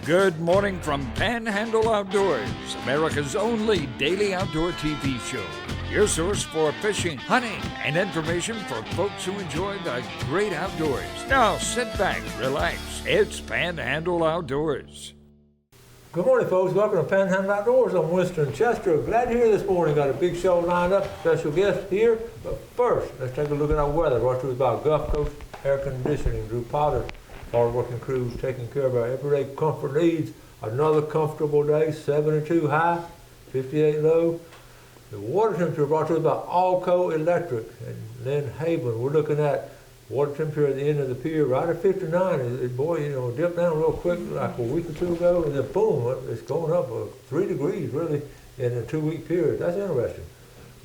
Good morning from Panhandle Outdoors, America's only daily outdoor TV show. Your source for fishing, hunting, and information for folks who enjoy the great outdoors. Now sit back, relax. It's Panhandle Outdoors. Good morning, folks. Welcome to Panhandle Outdoors. I'm Winston Chester. Glad you're here this morning. Got a big show lined up, special guest here. But first, let's take a look at our weather. Brought to you by Gulf Coast Air Conditioning. Drew Potter, hard-working crews taking care of our everyday comfort needs. Another comfortable day, 72 high, 58 low. The water temperature brought to us by Alco Electric and Lynn Haven. We're looking at water temperature at the end of the pier right at 59. It dipped down real quick like a week or two ago, and then boom, it's going up 3 degrees really in a 2-week period. That's interesting.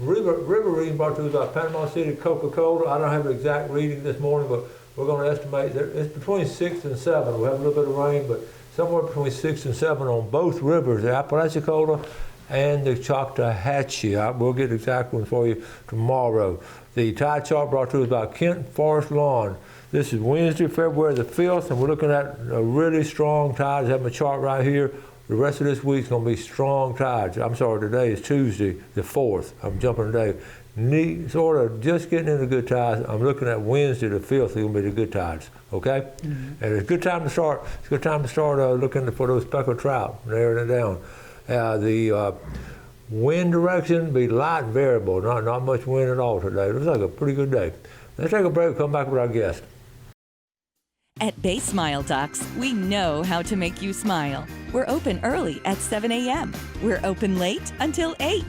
River reading brought to us by Panama City Coca-Cola. I don't have the exact reading this morning, but we're going to estimate that it's between 6 and 7. We have a little bit of rain, but somewhere between 6 and 7 on both rivers, the Apalachicola and the Choctawhatchee. We'll get the exact one for you tomorrow. The tide chart brought to us by Kent Forest Lawn. This is Wednesday, February the 5th, and we're looking at a really strong tides. I have my chart right here. The rest of this week's going to be strong tides. I'm sorry, today is Tuesday the 4th. I'm jumping today. Neat, sort of just getting into good tides. I'm looking at Wednesday the 5th. It's going to be the good tides. Okay, and it's a good time to start. It's a good time to start looking for those speckled trout, narrowing it down. The wind direction be light and variable. Not much wind at all today. It looks like a pretty good day. Let's take a break. Come back with our guest. At Bay Smile Docs, we know how to make you smile. We're open early at 7 a.m. We're open late until 8.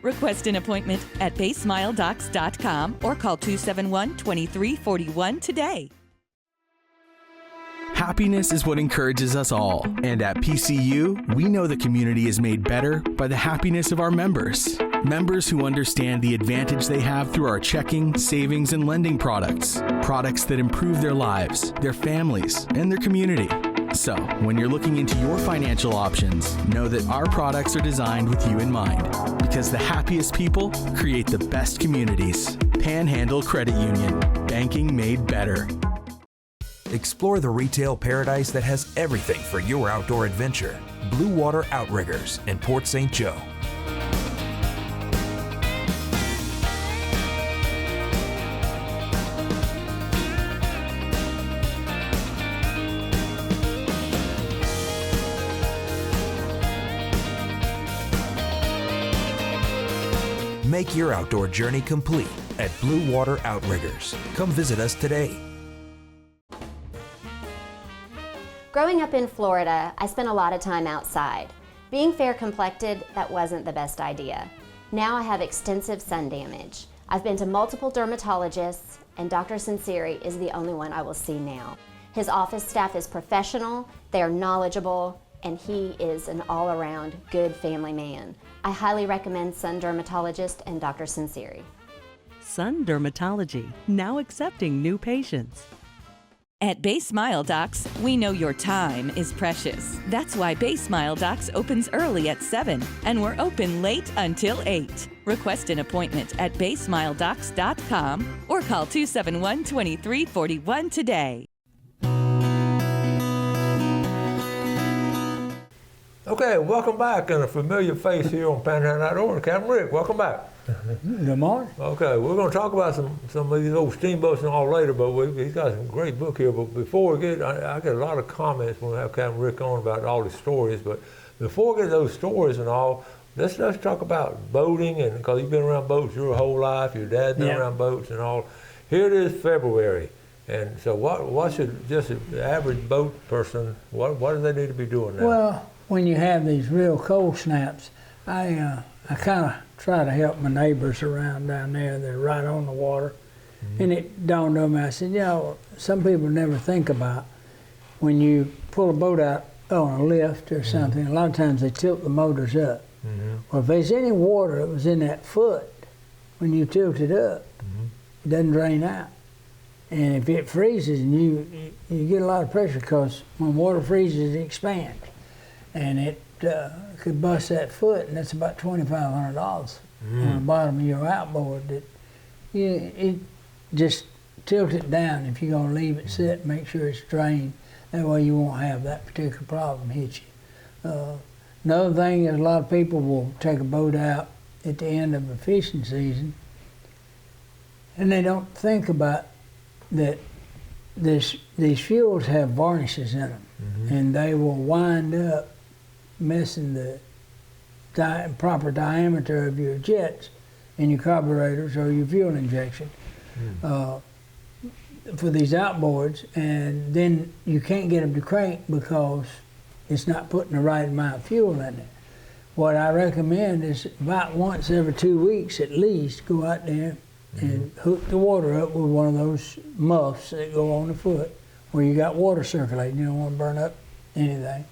Request an appointment at baysmiledocs.com or call 271-2341 today. Happiness is what encourages us all, and at PCU, we know the community is made better by the happiness of our members. Members who understand the advantage they have through our checking, savings, and lending products. Products that improve their lives, their families, and their community. So, when you're looking into your financial options, know that our products are designed with you in mind, because the happiest people create the best communities. Panhandle Credit Union, banking made better. Explore the retail paradise that has everything for your outdoor adventure. Blue Water Outriggers in Port St. Joe. Make your outdoor journey complete at Blue Water Outriggers. Come visit us today. Growing up in Florida, I spent a lot of time outside. Being fair-complected, that wasn't the best idea. Now I have extensive sun damage. I've been to multiple dermatologists, and Dr. Sinceri is the only one I will see now. His office staff is professional, they are knowledgeable, and he is an all-around good family man. I highly recommend Sun Dermatologist and Dr. Sinceri. Sun Dermatology, now accepting new patients. At Bay Smile Docs, we know your time is precious. That's why Bay Smile Docs opens early at 7, and we're open late until 8. Request an appointment at baysmiledocs.com or call 271-2341 today. Okay, welcome back, and a familiar face here on Panhandle Outdoors. Captain Rick, welcome back. Good morning. Okay, we're going to talk about some of these old steamboats and all later, but he's got some great book here. But before we get, I get a lot of comments when we have Captain Rick on about all the stories. But before we get to those stories and all, let's talk about boating, and because you've been around boats your whole life, your dad's been around boats and all. Here it is, February, and so what should just the average boat person, what do they need to be doing now? Well, when you have these real cold snaps, I kind of try to help my neighbors around down there. They're right on the water. Mm-hmm. And it dawned on me, I said, some people never think about when you pull a boat out on a lift or something, a lot of times they tilt the motors up. Mm-hmm. Well, if there's any water that was in that foot, when you tilt it up, it doesn't drain out. And if it freezes, and you get a lot of pressure, because when water freezes, it expands. And it could bust that foot, and that's about $2,500 on the bottom of your outboard. It just tilt it down if you're going to leave it sit, make sure it's drained. That way you won't have that particular problem hit you. Another thing is a lot of people will take a boat out at the end of a fishing season and they don't think about that these fuels have varnishes in them, and they will wind up messing the proper diameter of your jets in your carburetors or your fuel injection for these outboards, and then you can't get them to crank because it's not putting the right amount of fuel in it. What I recommend is about once every 2 weeks at least, go out there and hook the water up with one of those muffs that go on the foot where you got water circulating. You don't want to burn up anything.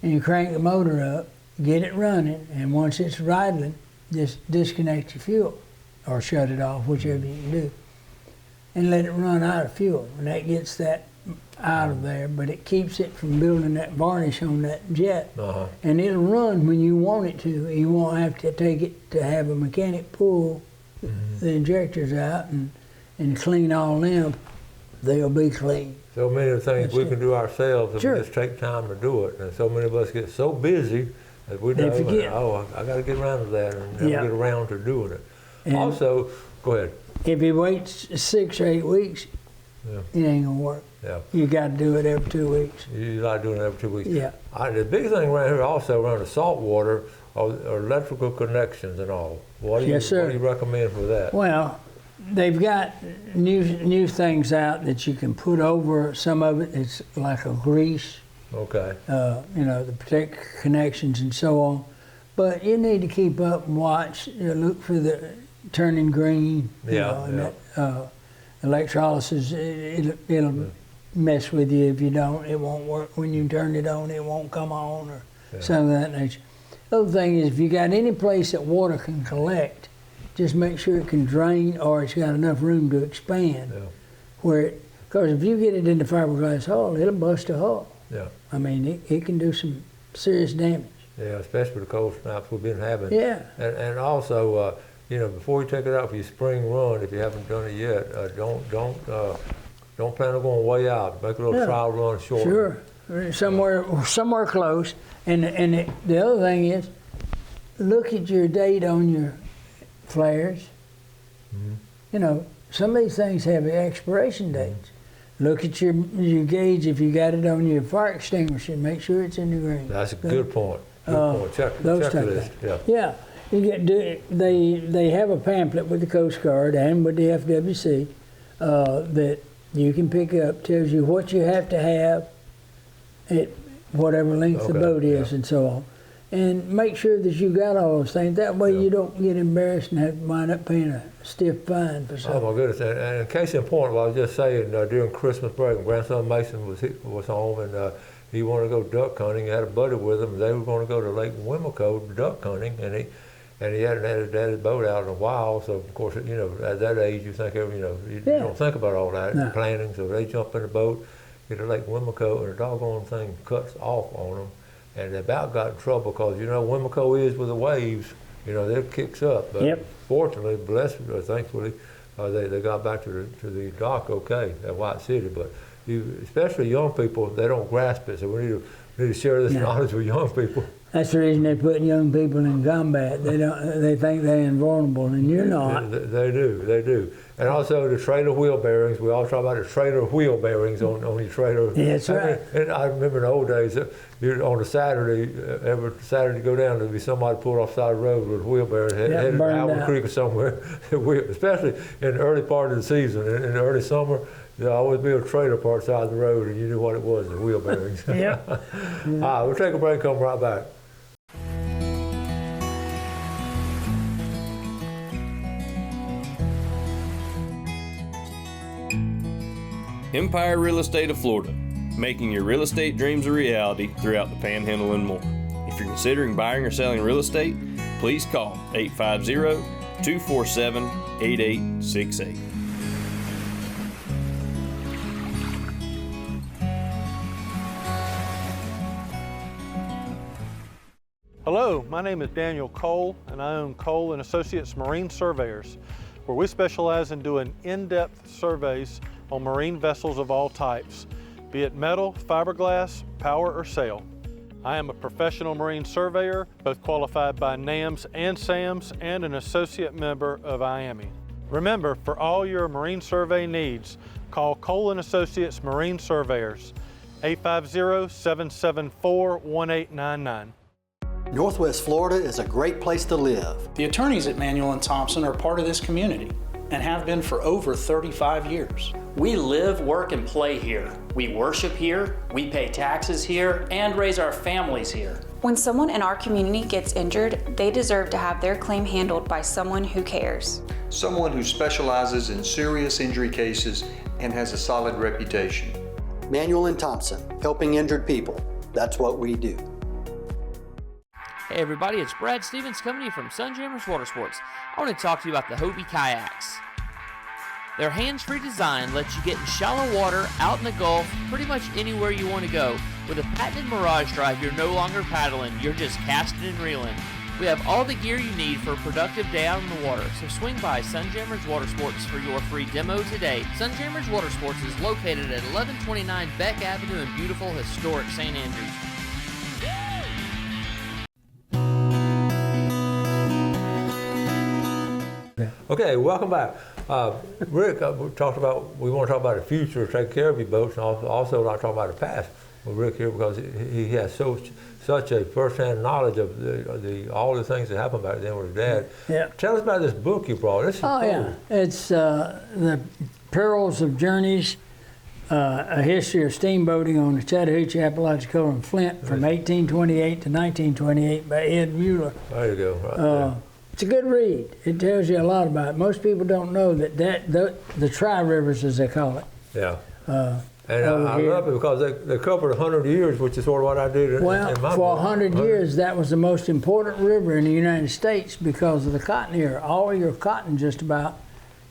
And you crank the motor up, get it running, and once it's idling, just disconnect your fuel or shut it off, whichever you can do, and let it run out of fuel. And that gets that out of there, but it keeps it from building that varnish on that jet. And it'll run when you want it to. You won't have to take it to have a mechanic pull the injectors out and clean all them. They'll be clean. So many of the things we can do ourselves if we just take time to do it. And so many of us get so busy that we don't even, I got to get around to that, and never get around to doing it. And also, go ahead. If you wait 6 or 8 weeks, it ain't gonna work. You got to do it every 2 weeks. You like doing it every 2 weeks. The big thing around here also around the salt water are electrical connections and all. What do you recommend for that? Well, they've got new things out that you can put over some of it. It's like a grease. Okay. To protect connections and so on. But you need to keep up and watch. Look for the turning green. Electrolysis, it'll mess with you if you don't. It won't work. When you turn it on, it won't come on or something of that nature. The other thing is, if you got any place that water can collect, just make sure it can drain or it's got enough room to expand. Because if you get it in the fiberglass hull, it'll bust a hull. I mean, it can do some serious damage. Yeah, especially the cold snaps we've been having. And also, before you take it out for your spring run, if you haven't done it yet, don't plan on going way out. Make a little trial run short. Sure, somewhere close. And the other thing is, look at your date on your flares. Some of these things have expiration dates. Look at your gauge if you got it on your fire extinguisher. Make sure it's in the green. That's a good point. Check the list. You they have a pamphlet with the Coast Guard and with the FWC that you can pick up. Tells you what you have to have at whatever length the boat is and so on. And make sure that you got all those things. That way you don't get embarrassed and have to wind up paying a stiff fine for something. Oh my goodness! And in case in point, what I was just saying, during Christmas break, grandson Mason was home and he wanted to go duck hunting. He had a buddy with him. They were going to go to Lake Wimico duck hunting, and he hadn't had his boat out in a while. So of course, at that age, you think you don't think about all that planning. So they jump in the boat, get to Lake Wimico, and the doggone thing cuts off on them. And they about got in trouble because, Wimico is with the waves, it kicks up. But fortunately, thankfully, they got back to the dock okay at White City. But especially young people, they don't grasp it. So we need to share this knowledge with young people. That's the reason they're putting young people in combat. They think they're invulnerable, and you're not. They do. And also the trailer wheel bearings. We all talk about the trailer wheel bearings on your trailer. That's right. And I remember in the old days, on a Saturday, every Saturday go down, there'd be somebody pulled off the side of the road with a wheel bearing headed to Alvin Creek or somewhere. Especially in the early part of the season. In the early summer, there'd always be a trailer parked side of the road, and you knew what it was, the wheel bearings. All right, we'll take a break and come right back. Empire Real Estate of Florida, making your real estate dreams a reality throughout the Panhandle and more. If you're considering buying or selling real estate, please call 850-247-8868. Hello, my name is Daniel Cole, and I own Cole & Associates Marine Surveyors, where we specialize in doing in-depth surveys on marine vessels of all types. be it metal, fiberglass, power, or sail. I am a professional marine surveyor, both qualified by NAMS and SAMS, and an associate member of IAME. Remember, for all your marine survey needs, call Cole & Associates Marine Surveyors, 850-774-1899. Northwest Florida is a great place to live. The attorneys at Manuel & Thompson are part of this community and have been for over 35 years. We live, work, and play here. We worship here, we pay taxes here, and raise our families here. When someone in our community gets injured, they deserve to have their claim handled by someone who cares. Someone who specializes in serious injury cases and has a solid reputation. Manuel & Thompson, helping injured people. That's what we do. Hey everybody, it's Brad Stevens coming to you from Sunjammers Water Sports. I want to talk to you about the Hobie kayaks. Their hands-free design lets you get in shallow water, out in the Gulf, pretty much anywhere you want to go. With a patented Mirage drive, you're no longer paddling, you're just casting and reeling. We have all the gear you need for a productive day out in the water, so swing by Sunjammers Water Sports for your free demo today. Sunjammers Water Sports is located at 1129 Beck Avenue in beautiful, historic St. Andrews. Okay, welcome back. Rick, we want to talk about the future, take care of your boats, and also not talk about the past with Rick here because he has such a first-hand knowledge of all the things that happened back then with his dad. Yeah. Tell us about this book you brought. This is cool. Yeah, it's the Perils of Journeys, a history of steamboating on the Chattahoochee, Apalachicola, and Flint from 1828 to 1928 by Ed Mueller. There you go. Right there. It's a good read. It tells you a lot about it. Most people don't know that the tri-rivers, as they call it. Yeah. And I love it because they covered 100 years, which is sort of what I did in my book. Well, for 100 years, that was the most important river in the United States because of the cotton era. All your cotton just about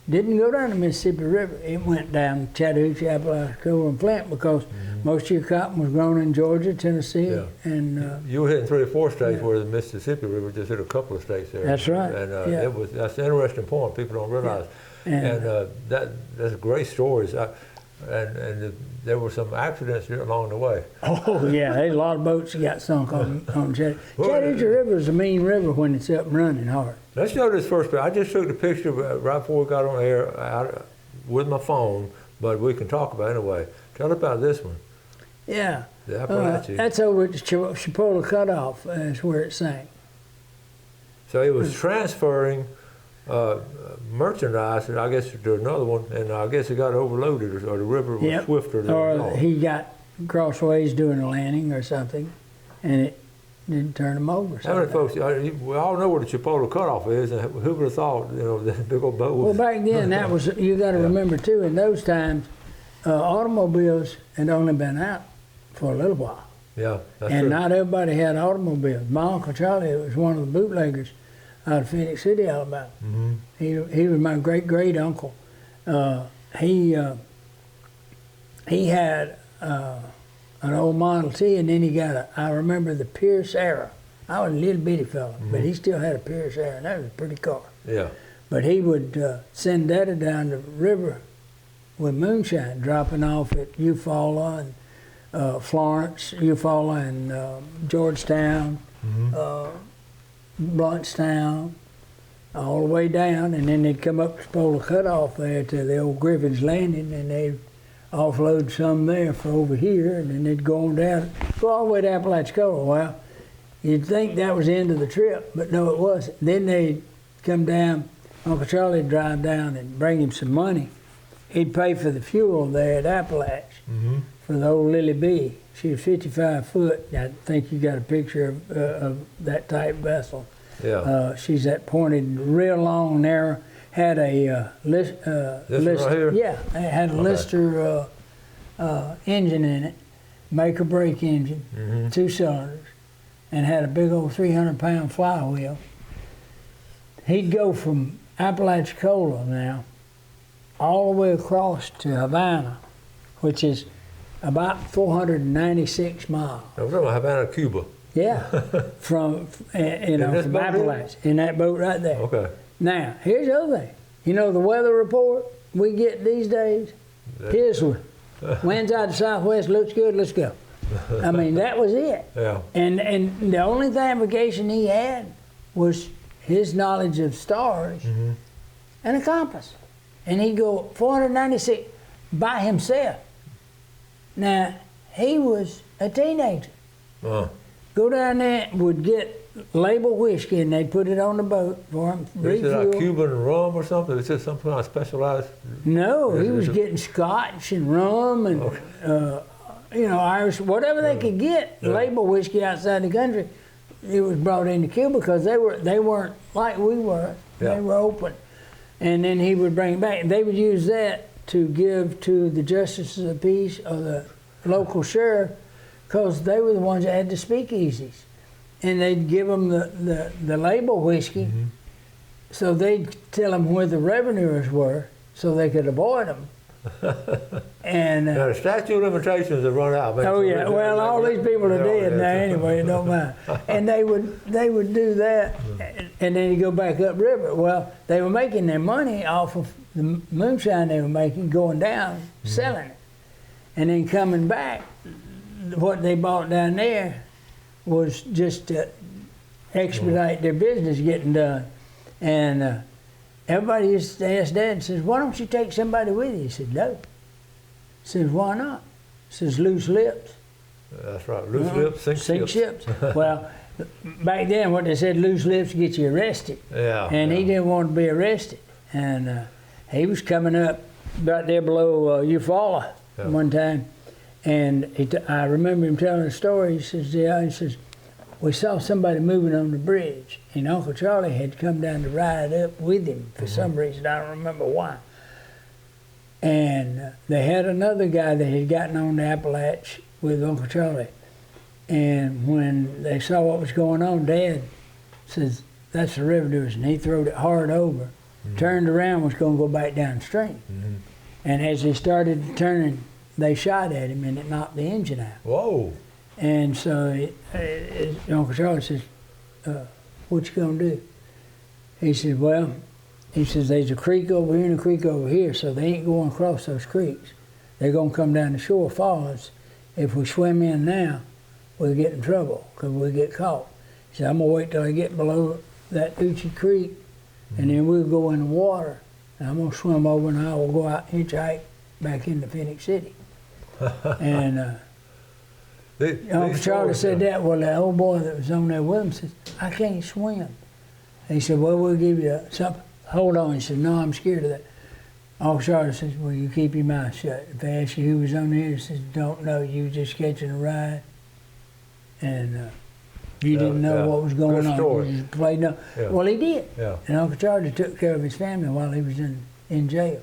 didn't go down the Mississippi River. It went down Chattahoochee, Apalachicola, and Flint because most of your cotton was grown in Georgia, Tennessee, and you were hitting 3 or 4 states where the Mississippi River just hit a couple of states there. That's right. And that's an interesting point. People don't realize. And that's great stories. And there were some accidents along the way. Oh yeah, there's a lot of boats that got sunk on Chattahoochee. Chattahoochee River is a mean river when it's up and running hard. Let's show this first picture. I just took the picture right before we got on air with my phone, but we can talk about it anyway. Tell us about this one. Yeah. The Appalachian. That's over at the Chipola Cutoff. Is where it sank. So it was transferring merchandise, I guess, to another one, and I guess it got overloaded, or the river was swifter than or he got crossways doing a landing or something, and it didn't turn them over. How many folks? We all know where the Chipola Cutoff is, and who would have thought, that big old boat was... Well, back then, that was, you got to remember too, in those times, automobiles had only been out for a little while. Yeah, that's and true. not everybody had automobiles. My Uncle Charlie was one of the bootleggers out of Phoenix City, Alabama. Mm-hmm. He was my great uncle. He had an old Model T, and then he got I remember the Pierce Era. I was a little bitty fella, but he still had a Pierce Era, and that was a pretty car. Yeah. But he would send Daddy down the river with moonshine, dropping off at Eufaula and Florence, Eufaula and Georgetown, Bluntstown, all the way down, and then they'd come up to Chipola Cutoff there to the old Griffin's Landing, and they'd offload some there for over here, and then they'd go on down, go all the way to Apalachicola. Well, you'd think that was the end of the trip, but no, it wasn't. Then they'd come down, Uncle Charlie'd drive down and bring him some money. He'd pay for the fuel there at Appalach for the old Lily B. She was 55 foot. I think you got a picture of that type vessel. Yeah. She's that pointed, real long, narrow. Had a This one right here? Yeah, it had a Lister engine in it, make or break engine, 2 cylinders, and had a big old 300-pound flywheel. He'd go from Apalachicola now all the way across to Havana, which is about 496 miles. I'm talking about Havana, Cuba. Yeah, from from Appalachia, in that boat right there. Okay. Now, here's the other thing. You know the weather report we get these days? His one. Wind's out of the southwest, looks good, let's go. I mean, that was it. Yeah. And the only navigation he had was his knowledge of stars and a compass. And he'd go 496 by himself. Now, he was a teenager. Go down there, would get label whiskey, and they'd put it on the boat for him. Is it like Cuban rum or something? Is it some kind of specialized? No, he was getting scotch and rum and, you know, Irish, whatever they could get, label whiskey outside the country. It was brought into Cuba because they weren't like we were. They were open. And then he would bring it back. And they would use that to give to the justices of peace or the local sheriff, because they were the ones that had the speakeasies. And they'd give them the label whiskey, so they'd tell them where the revenuers were so they could avoid them. And now the statute of limitations have run out. Man. Oh yeah, well all these people are dead now anyway, it don't matter. And they would do that, and then you go back upriver. Well, they were making their money off of the moonshine they were making, going down, selling it, and then coming back. What they bought down there was just to expedite their business getting done. And everybody used to ask Dad, says, why don't you take somebody with you? He said, no. He says, why not? He says, loose lips. That's right, loose lips, sink ships. Well, back then what they said, loose lips get you arrested. Yeah. And he didn't want to be arrested. And he was coming up right there below Eufaula one time. And I remember him telling a story. He says, he says, we saw somebody moving on the bridge, and Uncle Charlie had come down to ride up with him for some reason. I don't remember why. And they had another guy that had gotten on the Appalach with Uncle Charlie. And when they saw what was going on, Dad says, that's the revenuers, and he throwed it hard over, turned around, was going to go back downstream. And as he started turning, they shot at him, and it knocked the engine out. Whoa. And so Uncle Charlie says, what you gonna do? He said, well, he says, there's a creek over here and a creek over here, so they ain't going across those creeks. They're gonna come down the shore falls. If we swim in now, we'll get in trouble, because we'll get caught. He said, I'm gonna wait till I get below that Uchi Creek, and then we'll go in the water, and I'm gonna swim over, and I will go out hitchhike back into Phoenix City. And Uncle Charlie said that. Well, the old boy that was on there with him says, I can't swim. He said, well, we'll give you something. Hold on. He said, no, I'm scared of that. Uncle Charlie says, well, you keep your mouth shut. If they ask you who was on there, he says, don't know. You were just catching a ride. And you didn't know what was going on. Story. You just played no. Yeah. Well, he did. Yeah. And Uncle Charlie took care of his family while he was in jail.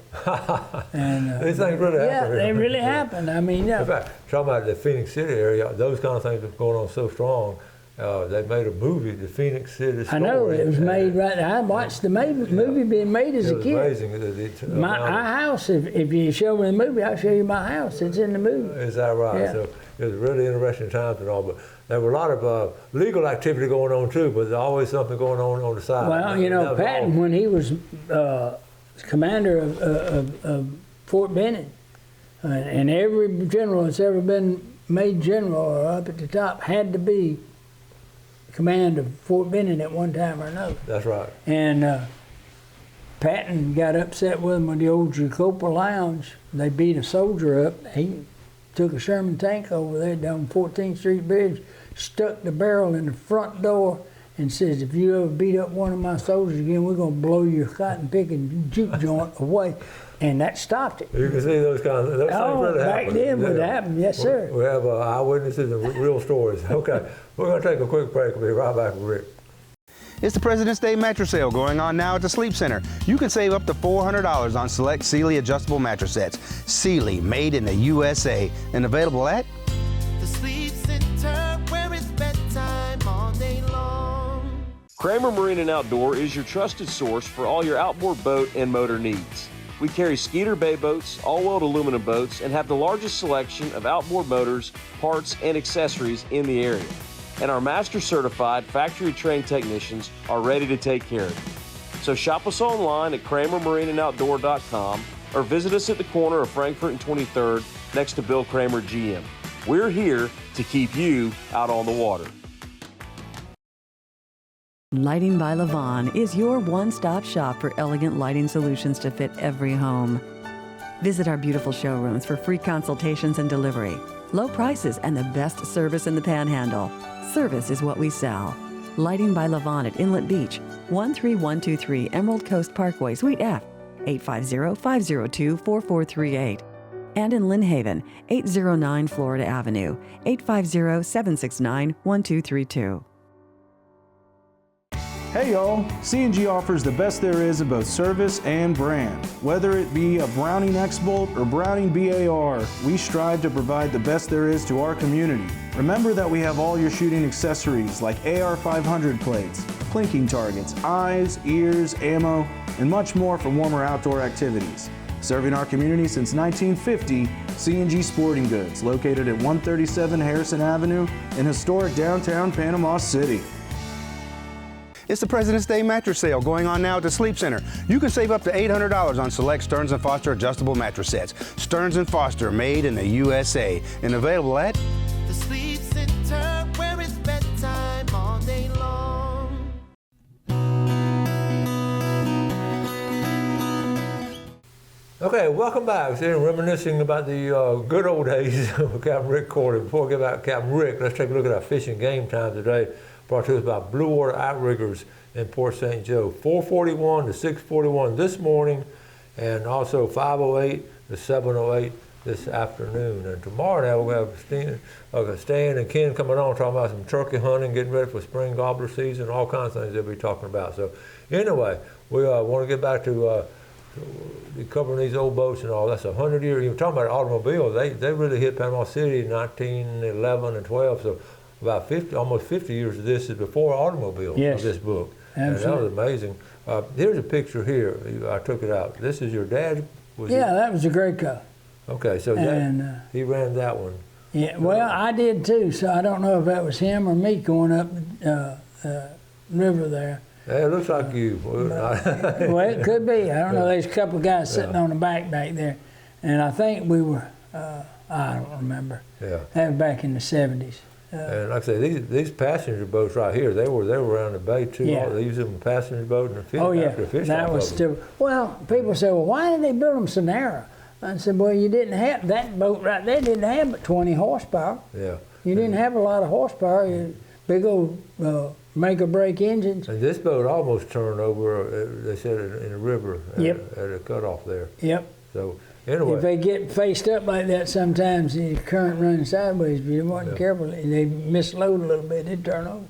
And these things really happen. Yeah, they really happened. I mean, In fact, talking about the Phoenix City area, those kind of things are going on so strong. They made a movie, the Phoenix City Story. I know, it was made right. I watched the movie being made as a kid. It was amazing. Our house, if you show me the movie, I'll show you my house. It's in the movie. Is that right? Yeah. So it was really interesting times and all, but there were a lot of legal activity going on too, but there's always something going on the side. Well, you know, Patton, when he was commander of Fort Benning, and every general that's ever been made general or up at the top had to be command of Fort Benning at one time or another. That's right. And Patton got upset with him with the old Jacopa Lounge. They beat a soldier up. He took a Sherman tank over there down 14th Street Bridge, stuck the barrel in the front door, and says, if you ever beat up one of my soldiers again, we're going to blow your cotton picking juke joint away. And that stopped it. You can see those kinds of things really back happen. then would happen, yes, sir. We have eyewitnesses and real stories. Okay, we're going to take a quick break. We'll be right back with Rick. It's the President's Day mattress sale going on now at the Sleep Center. You can save up to $400 on select Sealy adjustable mattress sets. Sealy, made in the USA, and available at the Sleep Center, where it's bedtime all day long. Kramer Marine and Outdoor is your trusted source for all your outboard boat and motor needs. We carry Skeeter Bay boats, all-wheeled aluminum boats, and have the largest selection of outboard motors, parts, and accessories in the area. And our master-certified, factory-trained technicians are ready to take care of you. So shop us online at KramerMarineandOutdoor.com or visit us at the corner of Frankfurt and 23rd next to Bill Kramer GM. We're here to keep you out on the water. Lighting by Levon is your one-stop shop for elegant lighting solutions to fit every home. Visit our beautiful showrooms for free consultations and delivery. Low prices and the best service in the Panhandle. Service is what we sell. Lighting by Levon at Inlet Beach, 13123 Emerald Coast Parkway, Suite F, 850-502-4438. And in Lynn Haven, 809 Florida Avenue, 850-769-1232. Hey y'all, C&G offers the best there is in both service and brand. Whether it be a Browning X-Bolt or Browning BAR, we strive to provide the best there is to our community. Remember that we have all your shooting accessories like AR-500 plates, plinking targets, eyes, ears, ammo, and much more for warmer outdoor activities. Serving our community since 1950, C&G Sporting Goods, located at 137 Harrison Avenue in historic downtown Panama City. It's the President's Day mattress sale going on now at the Sleep Center. You can save up to $800 on select Stearns & Foster adjustable mattress sets. Stearns & Foster, made in the USA, and available at The Sleep Center, where it's bedtime all day long. Okay, welcome back. We're reminiscing about the good old days with Captain Rick Corley. Before we get back to Captain Rick, let's take a look at our fishing game time today. Brought to us by Blue Water Outriggers in Port St. Joe. 4:41 to 6:41 this morning, and also 5:08 to 7:08 this afternoon. And tomorrow now we'll have Stan and Ken coming on talking about some turkey hunting, getting ready for spring gobbler season, all kinds of things they'll be talking about. So anyway, we want to get back to covering these old boats and all. That's 100 years. You're talking about automobiles. They really hit Panama City in 1911 and 12. So about 50, almost 50 years of this is before automobiles. Yes. Of this book. Absolutely. And that was amazing. Here's a picture here. I took it out. This is your dad? That was a great car. Okay, so he ran that one. Yeah, well, I did too, so I don't know if that was him or me going up river there. Yeah, it looks like you. Well, it could be. I don't know. There's a couple of guys sitting on the back there, and I think we were, I don't remember. Yeah. That was back in the 70s. And like I say, these passenger boats right here, they were around the bay too. Yeah. They used them in passenger boat and a fish. Oh yeah, fish that was still. Well, people say, well, why did they build them so narrow? I said, well, you didn't have that boat right there. Didn't have but 20 horsepower. Yeah. You didn't have a lot of horsepower. Big old make or break engines. And this boat almost turned over. They said in a river at a cutoff there. Yep. So anyway, if they get faced up like that, sometimes the current runs sideways. If you weren't careful, they misload a little bit, it'd turn over.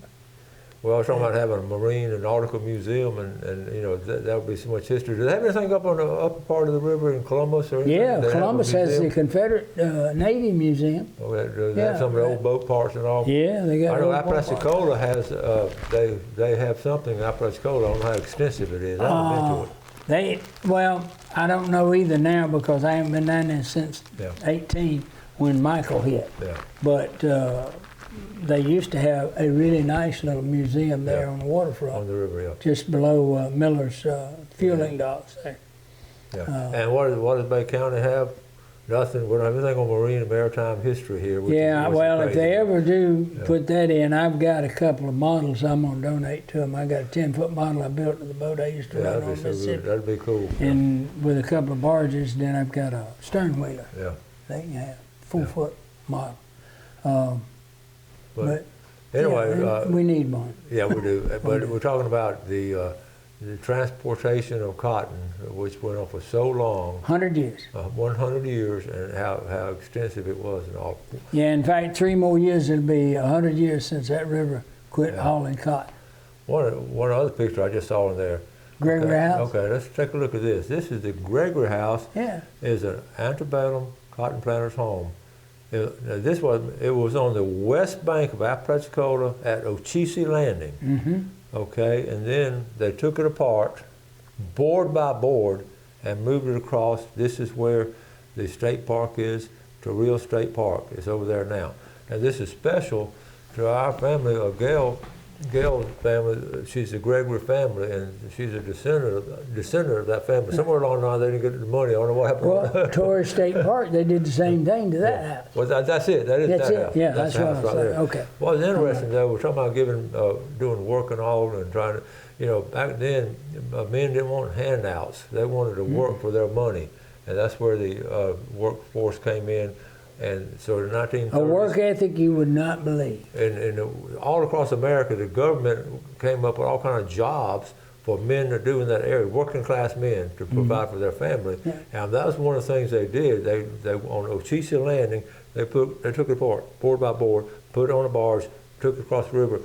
Well, I was talking about having a marine and nautical museum, and you know that would be so much history. Do they have anything up on the upper part of the river in Columbus or anything? Yeah, Columbus has the Confederate Navy Museum. Oh, they have some of the old boat parts and all. Yeah, they got. I know Apalachicola has. They have something in Apalachicola. I don't know how extensive it is. I haven't been to it. Well, I don't know either now because I haven't been down there since 18 when Michael hit. Yeah. But they used to have a really nice little museum there on the waterfront. On the river, yeah. Just below Miller's fueling docks there. Yeah. And what does Bay County have? Nothing. We don't have anything on marine and maritime history here. Well, if they ever do put that in, I've got a couple of models I'm going to donate to them. I got a 10-foot model I built of the boat I used to run on Mississippi. That'd be cool. And with a couple of barges, then I've got a stern wheeler. Yeah. They can have 4-foot model. But anyway, we need one. Yeah, we do. But we're talking about the transportation of cotton, which went on for so long. 100 years. 100 years, and how extensive it was and all. Yeah, in fact, 3 more years, it'll be 100 years since that river quit hauling cotton. One other picture I just saw in there. Gregory House? Okay, let's take a look at this. This is the Gregory House. Yeah. It's an antebellum cotton planter's home. It was on the west bank of Apalachicola at Ochisi Landing. Mm-hmm. Okay, and then they took it apart, board by board, and moved it across. This is where the state park is, Torreal State Park. It's over there now. And this is special to our family. Gail Gail's family, she's a Gregory family, and she's a descendant of that family. Somewhere along the line, they didn't get the money. I don't know what happened. Well, Torrey State Park, they did the same thing to that house. Well, that's it. That is that's that it. house. Yeah, that's what the house I'm right saying. there. Okay. Well, it's interesting though. We're talking about doing work and all, and trying to, back then, men didn't want handouts. They wanted to work for their money, and that's where the workforce came in. And so the 1930s. A work ethic you would not believe. And all across America, the government came up with all kinds of jobs for men to do in that area, working class men to provide for their family. Yeah. And that was one of the things they did. They on Ocheesa Landing, they took it apart, board by board, put it on a barge, took it across the river,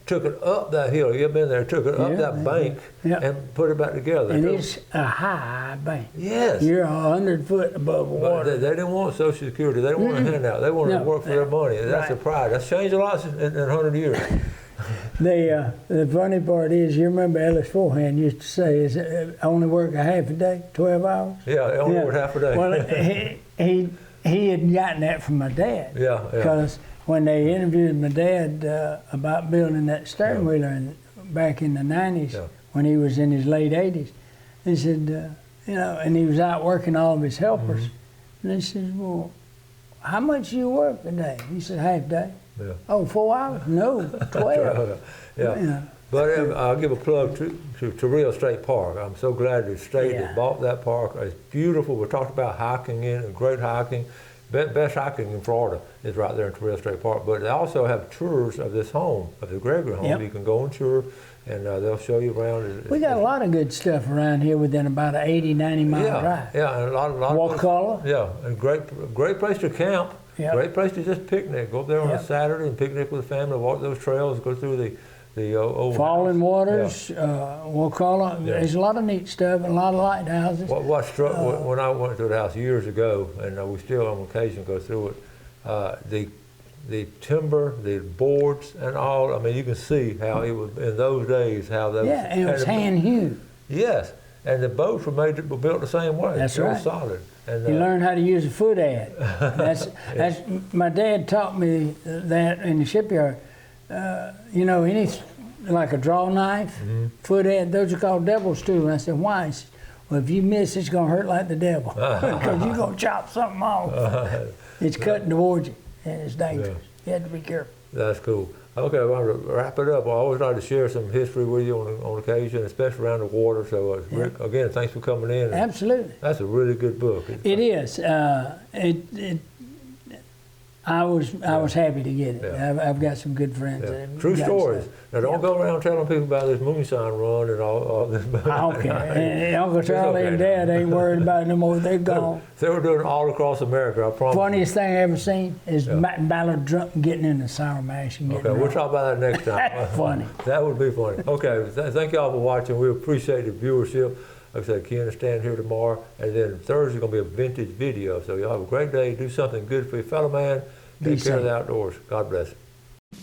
took it up that hill. You've been there, took it up that bank and put it back together. And it's a high bank. Yes. You're 100 foot above water. But they didn't want Social Security. They didn't want a handout. They wanted to work for their money. And that's the pride. That's changed a lot in 100 years. The funny part is, you remember Ellis Forehand used to say, "Is it only work a half a day, 12 hours?" Yeah, only work half a day. Well, he had gotten that from my dad. Yeah. Because when they interviewed my dad about building that stern wheeler back in the 90s, when he was in his late 80s, he said, and he was out working all of his helpers. And they said, "Well, how much you work a day?" He said, "Half day." Yeah. Oh, 4 hours? No, 12. Yeah. But I'll give a plug to Real State Park. I'm so glad the state has bought that park. It's beautiful. We talked about hiking in it, great hiking. Best hiking in Florida is right there in Real State Park. But they also have tours of this home, of the Gregory home. You can go on tour, and they'll show you around. We got a lot of good stuff around here within about an 80, 90-mile drive. Yeah, and a lot Wakulla. Yeah, and great place to camp. Yep. Great place to just picnic. Go up there on a Saturday and picnic with the family, walk those trails, go through the old Falling Waters, Wakulla. Yeah. There's a lot of neat stuff and a lot of lighthouses. What struck when I went to the house years ago, and we still on occasion go through it, the timber, the boards and all, I mean, you can see how it was in those days, how those... Yeah, and it was hand-hewn. Yes, and the boats were built the same way. That's right. They were solid. And, you learn how to use a foot ad. That's my dad taught me that in the shipyard. Any like a draw knife, foot ad, those are called devil's tools. And I said, why? He said, well, if you miss, it's going to hurt like the devil because you're going to chop something off. It's cutting towards you, and it's dangerous. You have to be careful. That's cool. Okay, I want to wrap it up. I always like to share some history with you on occasion, especially around the water. So, Rick, again, thanks for coming in. Absolutely. That's a really good book. It is. I was happy to get it. Yeah. I've got some good friends. Yeah. True stories. Now, don't go around telling people about this moonshine run and all this. Okay. And Uncle Charlie and Dad ain't worried about it no more. They're gone. They were doing it all across America, I promise. Funniest thing I ever seen is Ballard drunk getting in the sour mash and getting we'll talk about that next time. That's funny. That would be funny. Okay, thank y'all for watching. We appreciate the viewership. Like I said, Ken will stand here tomorrow, and then Thursday's going to be a vintage video. So y'all have a great day. Do something good for your fellow man. Take care of the outdoors. God bless.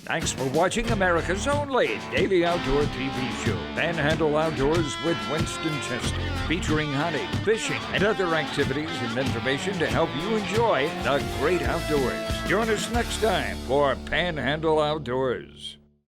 Thanks for watching America's only daily outdoor TV show, Panhandle Outdoors with Winston Chester, featuring hunting, fishing, and other activities and information to help you enjoy the great outdoors. Join us next time for Panhandle Outdoors.